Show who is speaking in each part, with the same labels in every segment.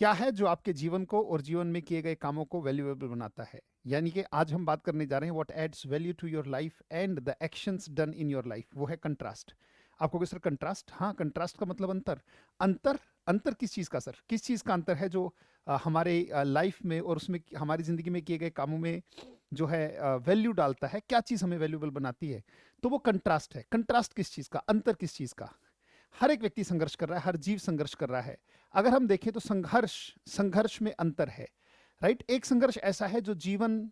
Speaker 1: क्या है जो आपके जीवन को और जीवन में किए गए कामों को वैल्यूएबल बनाता है? यानी कि आज हम बात करने जा रहे हैं what adds value to your life and the actions done in your life, वो है कंट्रास्ट। आपको कहोगे सर कंट्रास्ट, हाँ कंट्रास्ट का मतलब अंतर। अंतर अंतर किस चीज़ का सर? किस चीज़ का अंतर है जो हमारे लाइफ में और उसमें हमारी ज़िंदगी में किए गए कामों में जो है वैल्यू डालता है? क्या चीज़ हमें वैल्यूएबल बनाती है? तो वो कंट्रास्ट है। कंट्रास्ट किस चीज़ का, अंतर किस चीज़ का? हर एक व्यक्ति संघर्ष कर रहा है, हर जीव संघर्ष कर रहा है। अगर हम देखें तो संघर्ष संघर्ष में अंतर है। राइट, एक संघर्ष ऐसा है जो जीवन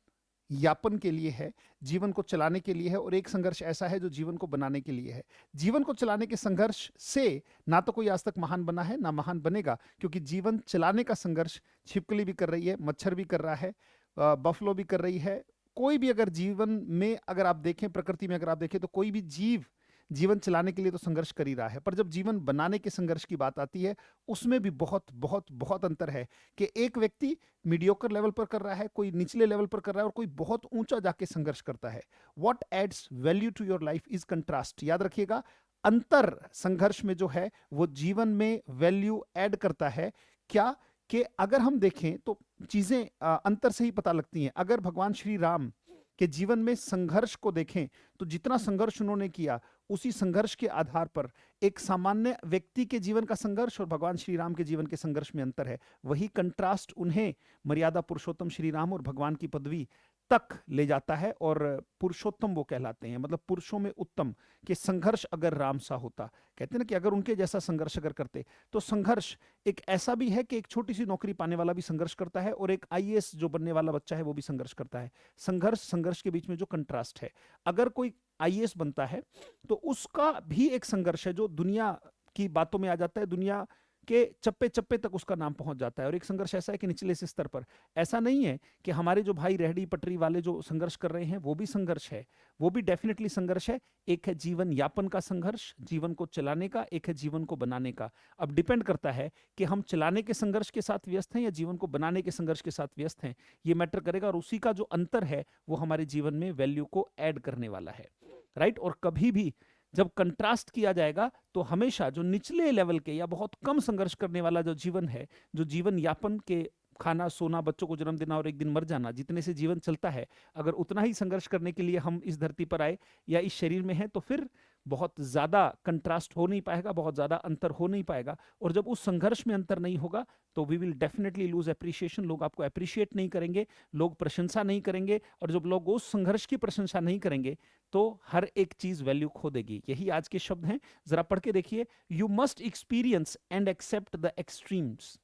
Speaker 1: यापन के लिए है, जीवन को चलाने के लिए है, और एक संघर्ष ऐसा है जो जीवन को बनाने के लिए है। जीवन को चलाने के संघर्ष से ना तो कोई आज तक महान बना है ना महान बनेगा, क्योंकि जीवन चलाने का संघर्ष छिपकली भी कर रही है, मच्छर भी कर रहा है, बफलो भी कर रही है। कोई भी अगर जीवन में अगर आप देखें, प्रकृति में अगर आप देखें, तो कोई भी जीव जीवन चलाने के लिए तो संघर्ष कर ही रहा है। पर जब जीवन बनाने के संघर्ष की बात आती है, उसमें भी बहुत बहुत बहुत अंतर है कि एक व्यक्ति मीडियोकर लेवल पर कर रहा है, कोई निचले लेवल पर कर रहा है, और कोई बहुत ऊंचा जाके संघर्ष करता है। What adds value to your life is contrast. याद रखिएगा, अंतर संघर्ष में जो है वो जीवन में वैल्यू ऐड करता है। क्या कि अगर हम देखें तो चीजें अंतर से ही पता लगती हैं। अगर भगवान श्री राम के जीवन में संघर्ष को देखें तो जितना संघर्ष उन्होंने किया, उसी संघर्ष के आधार पर एक सामान्य व्यक्ति के जीवन का संघर्ष और भगवान श्री राम के जीवन के संघर्ष में अंतर है। वही कंट्रास्ट उन्हें मर्यादा पुरुषोत्तम श्री राम और भगवान की पदवी तक ले जाता है, और पुरुषोत्तम वो कहलाते हैं, मतलब पुरुषों में उत्तम। कि संघर्ष अगर राम सा होता, कहते हैं ना कि अगर उनके जैसा संघर्ष अगर करते, तो संघर्ष एक ऐसा भी है कि एक छोटी सी नौकरी पाने वाला भी संघर्ष करता है, और एक आईएएस जो बनने वाला बच्चा है वो भी संघर्ष करता है। संघर्ष संघर्ष के बीच में जो कंट्रास्ट है। अगर कोई आईएएस बनता है तो उसका भी एक संघर्ष है जो दुनिया की बातों में आ जाता है, दुनिया के चप्पे चप्पे तक उसका नाम पहुंच जाता है। और एक संघर्ष ऐसा है कि निचले से स्तर पर, ऐसा नहीं है कि हमारे जो भाई रेहड़ी पटरी वाले जो संघर्ष कर रहे हैं वो भी संघर्ष है, वो भी डेफिनेटली संघर्ष है। एक है जीवन यापन का संघर्ष, जीवन को चलाने का, एक है जीवन को बनाने का। अब डिपेंड करता है कि हम चलाने के संघर्ष के साथ व्यस्त हैं या जीवन को बनाने के संघर्ष के साथ व्यस्त हैं, ये मैटर करेगा। और उसी का जो अंतर है वो हमारे जीवन में वैल्यू को ऐड करने वाला है। राइट, और कभी भी जब कंट्रास्ट किया जाएगा तो हमेशा जो निचले लेवल के या बहुत कम संघर्ष करने वाला जो जीवन है, जो जीवन यापन के, खाना सोना बच्चों को जन्म देना और एक दिन मर जाना, जितने से जीवन चलता है, अगर उतना ही संघर्ष करने के लिए हम इस धरती पर आए या इस शरीर में हैं, तो फिर बहुत ज्यादा कंट्रास्ट हो नहीं पाएगा, बहुत ज्यादा अंतर हो नहीं पाएगा। और जब उस संघर्ष में अंतर नहीं होगा तो we will definitely lose appreciation. लोग आपको अप्रिशिएट नहीं करेंगे, लोग प्रशंसा नहीं करेंगे, और जब लोग उस संघर्ष की प्रशंसा नहीं करेंगे तो हर एक चीज वैल्यू खो देगी। यही आज के शब्द हैं, जरा पढ़ के देखिए। You must experience and accept the extremes.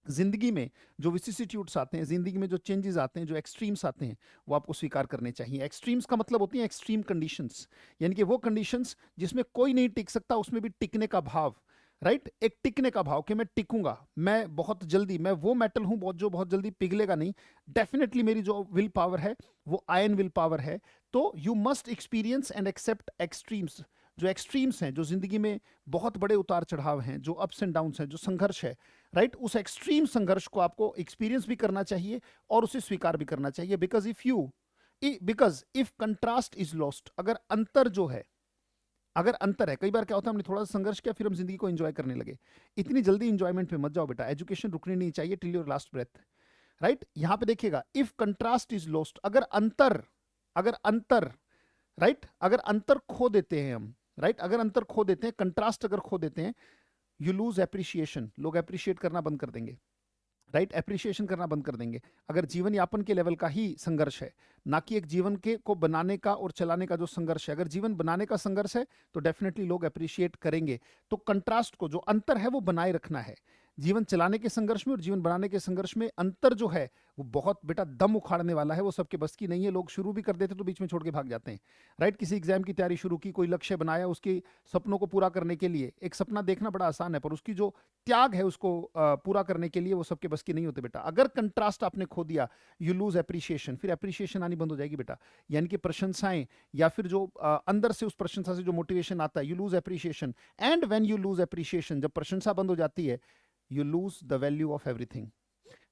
Speaker 1: जिंदगी में जो विसिसिट्यूड्स आते हैं, जिंदगी में जो चेंजेस आते हैं, जो एक्सट्रीम्स आते हैं, वो आपको स्वीकार करने चाहिए। एक्सट्रीम्स का मतलब होती है एक्सट्रीम कंडीशंस, यानी कि वो कंडीशंस जिसमें कोई नहीं टिक सकता, उसमें भी टिकने का भाव। राइट, एक टिकने का भाव कि मैं टिकूंगा, मैं बहुत जल्दी, मैं वो मेटल हूं बहुत जो बहुत जल्दी पिघलेगा नहीं। डेफिनेटली मेरी जो विल पावर है वो आयन विल पावर है। तो you must experience and accept extremes. जो एक्सट्रीम्स हैं, जो जिंदगी में बहुत बड़े उतार चढ़ाव हैं, जो अप्स एंड डाउन्स हैं, जो संघर्ष है, राइट, उस एक्सट्रीम संघर्ष को आपको एक्सपीरियंस भी करना चाहिए और उसे स्वीकार भी करना चाहिए। Because if contrast is lost, अगर अंतर जो है, अगर अंतर है, कई बार क्या होता है हमने थोड़ा सा संघर्ष किया फिर हम जिंदगी को एंजॉय करने लगे। इतनी जल्दी एंजॉयमेंट पे मत जाओ बेटा, एजुकेशन रुकनी नहीं चाहिए till your last breath. Right, यहां पे देखिएगा, इफ कंट्रास्ट इज लॉस्ट, अगर अंतर राइट, अगर अंतर खो देते हैं हम, राइट, अगर अंतर खो देते हैं, कंट्रास्ट अगर खो देते हैं, यू लूज एप्रिशिएशन। लोग एप्रिशिएट करना बंद कर देंगे, राइट, एप्रिशिएशन करना बंद कर देंगे। अगर जीवन यापन के लेवल का ही संघर्ष है, ना कि एक जीवन के को बनाने का और चलाने का जो संघर्ष है, अगर जीवन बनाने का संघर्ष है तो डेफिनेटली लोग एप्रिशिएट करेंगे। तो कंट्रास्ट को, जो अंतर है, वो बनाए रखना है। जीवन चलाने के संघर्ष में और जीवन बनाने के संघर्ष में अंतर जो है वो बहुत बेटा दम उखाड़ने वाला है, वो सबके बस की नहीं है। लोग शुरू भी कर देते तो बीच में छोड़ के भाग जाते हैं। राइट, किसी एग्जाम की तैयारी शुरू की, कोई लक्ष्य बनाया, उसके सपनों को पूरा करने के लिए, एक सपना देखना बड़ा आसान है पर उसकी जो त्याग है उसको पूरा करने के लिए वो सबके बस की नहीं होते बेटा। अगर कंट्रास्ट आपने खो दिया, यू लूज एप्रिशिएशन, फिर एप्रिशिएशन आनी बंद हो जाएगी बेटा। यानी कि प्रशंसाएं या फिर जो अंदर से उस प्रशंसा से जो मोटिवेशन आता है, you lose appreciation. And when you lose appreciation, जब प्रशंसा बंद हो जाती है, you lose the value of everything.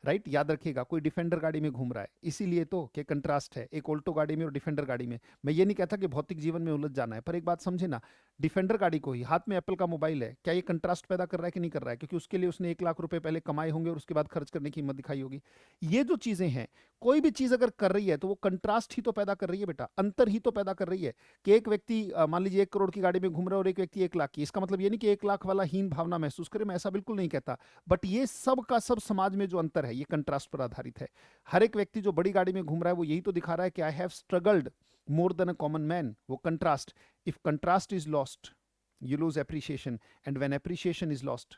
Speaker 1: Right? याद रखिएगा, कोई डिफेंडर गाड़ी में घूम रहा है, इसीलिए तो कि कंट्रास्ट है, एक ऑल्टो गाड़ी में और डिफेंडर गाड़ी में। मैं ये नहीं कहता कि भौतिक जीवन में उलझ जाना है, पर एक बात समझे ना, डिफेंडर गाड़ी को ही, हाथ में एप्पल का मोबाइल है, क्या ये कंट्रास्ट पैदा कर रहा है कि नहीं कर रहा है? क्योंकि उसके लिए उसने 1 लाख रुपए पहले कमाए होंगे और उसके बाद खर्च करने की हिम्मत दिखाई होगी। ये जो चीजें हैं, कोई भी चीज अगर कर रही है तो वो कंट्रास्ट ही तो पैदा कर रही है बेटा, अंतर ही तो पैदा कर रही है। कि एक व्यक्ति मान लीजिए 1 करोड़ की गाड़ी में घूम रहा है और एक व्यक्ति 1 लाख की, इसका मतलब ये नहीं कि 1 लाख वाला हीन भावना महसूस करे, मैं ऐसा बिल्कुल नहीं कहता। बट ये सब का सब समाज में जो अंतर है, ये कंट्रास्ट पर आधारित है। हर एक व्यक्ति जो बड़ी गाड़ी में घूम रहा है वो यही तो दिखा रहा है कि I have struggled more than a common man. वो contrast, if contrast is lost you lose appreciation, and when appreciation is lost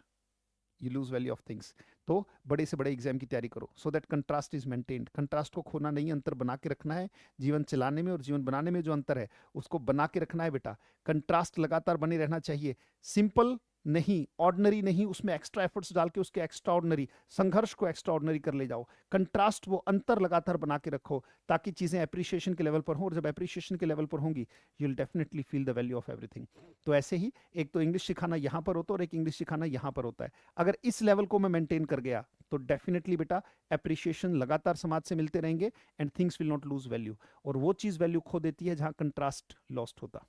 Speaker 1: you lose value of things. तो बड़े से बड़े एग्जाम की तैयारी करो so that contrast is maintained. Contrast को खोना नहीं, अंतर बना के रखना है। जीवन चलाने में और जीवन बनाने में जो अंतर है उसको बना के रखना है बेटा। कंट्रास्ट लगातार बने रहना चाहिए, सिंपल नहीं, ऑर्डिनरी नहीं, उसमें एक्स्ट्रा एफर्ट्स डाल के उसके एक्स्ट्रा ऑर्डिनरी संघर्ष को एक्स्ट्रा ऑर्डिनरी कर ले जाओ। कंट्रास्ट, वो अंतर लगातार बना के रखो ताकि चीजें एप्रिसिएशन के लेवल पर हो, और जब एप्रिसिएशन के लेवल पर होंगी you will definitely feel the value of everything. तो ऐसे ही एक तो इंग्लिश सिखाना यहाँ पर होता है और एक इंग्लिश सिखाना यहाँ पर होता है। अगर इस लेवल को मैं मेंटेन कर गया तो डेफिनेटली बेटा एप्रिसिएशन लगातार समाज से मिलते रहेंगे and things will not lose value. और वो चीज वैल्यू खो देती है जहां कंट्रास्ट लॉस्ट होता।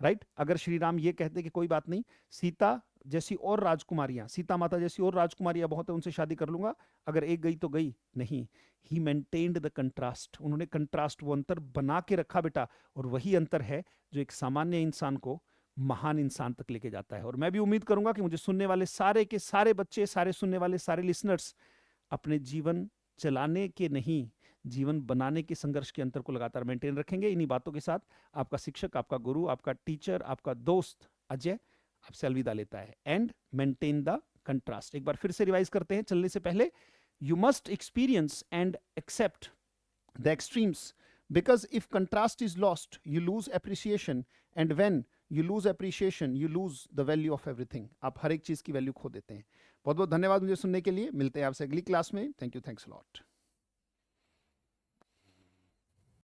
Speaker 1: राइट? अगर श्री राम ये कहते कि कोई बात नहीं, सीता जैसी और राजकुमारियां, सीता माता जैसी और राजकुमारियां बहुत है, उनसे शादी कर लूंगा, अगर एक गई तो गई, नहीं, ही मेंटेन्ड द कंट्रास्ट। उन्होंने कंट्रास्ट, वो अंतर बना के रखा बेटा। और वही अंतर है जो एक सामान्य इंसान को महान इंसान तक लेके जाता है। और मैं भी उम्मीद करूंगा कि मुझे सुनने वाले सारे के सारे बच्चे, सारे सुनने वाले सारे लिसनर्स अपने जीवन चलाने के नहीं, जीवन बनाने के संघर्ष के अंतर को लगातार मेंटेन रखेंगे। इन्हीं बातों के साथ आपका शिक्षक, आपका गुरु, आपका टीचर, आपका दोस्त अजय आपसे अलविदा लेता है। And maintain the contrast. एक बार फिर से रिवाइज करते हैं चलने से पहले। You must experience and accept the extremes, because if contrast is lost you lose appreciation, and when you lose appreciation you lose the value of everything। आप हर एक चीज की वैल्यू खो देते हैं। बहुत बहुत धन्यवाद मुझे सुनने के लिए। मिलते हैं आपसे अगली क्लास में। Thank you, thanks a lot.